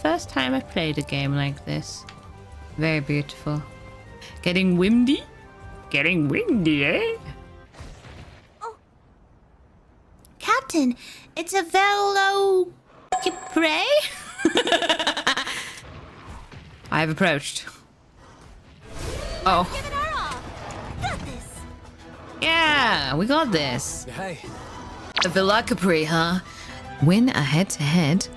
first time I've played a game like this. Very beautiful. Getting windy? Getting windy, eh? Oh. Captain, it's a velo... Capre? I have approached. Oh. Give it our all. Got this. Yeah, we got this. Hey. A Villa Capri, huh? Win a head-to-head.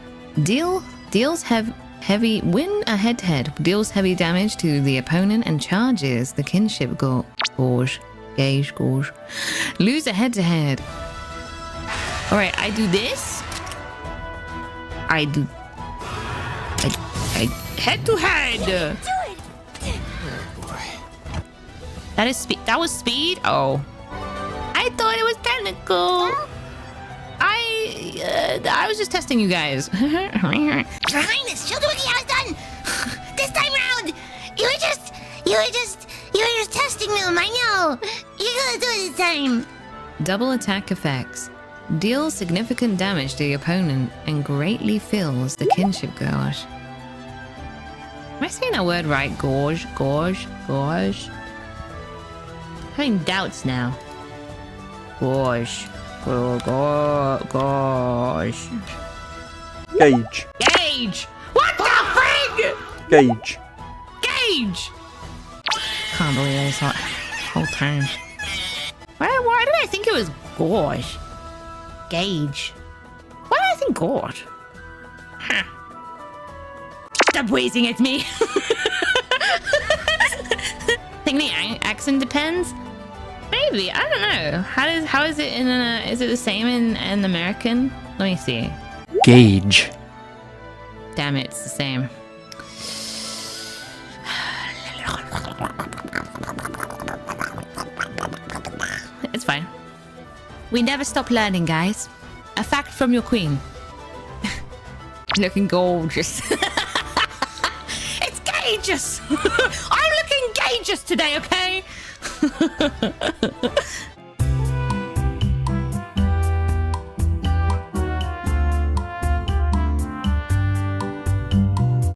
Deals heavy. Win a head-to-head. Deals heavy damage to the opponent and charges the kinship gorge. Gorge. Lose a head-to-head. All right, I do this. I head-to-head. Do it. Oh boy. That is speed. That was speed. Oh, I thought it was technical. I was just testing you guys. Your Highness, show the wiki how it's done. This time round, you were just testing them. I know. You're gonna do it this time. Double attack effects. Deals significant damage to the opponent and greatly fills the kinship gorge. Am I saying that word right? Gorge. Having doubts now. Gorge. Gorge. Gage. Gage! What the frig? Gage. Gage! Can't believe this whole time. Why did I think it was gorge? Gage. Why did I think gorge? Huh. Stop wheezing at me. Think the accent depends? Maybe, I don't know. How is it in is it the same in American? Let me see. Gage. Damn it, it's the same. It's fine. We never stop learning, guys. A fact from your queen. Looking gorgeous. It's gageous. I'm looking gageous today, okay?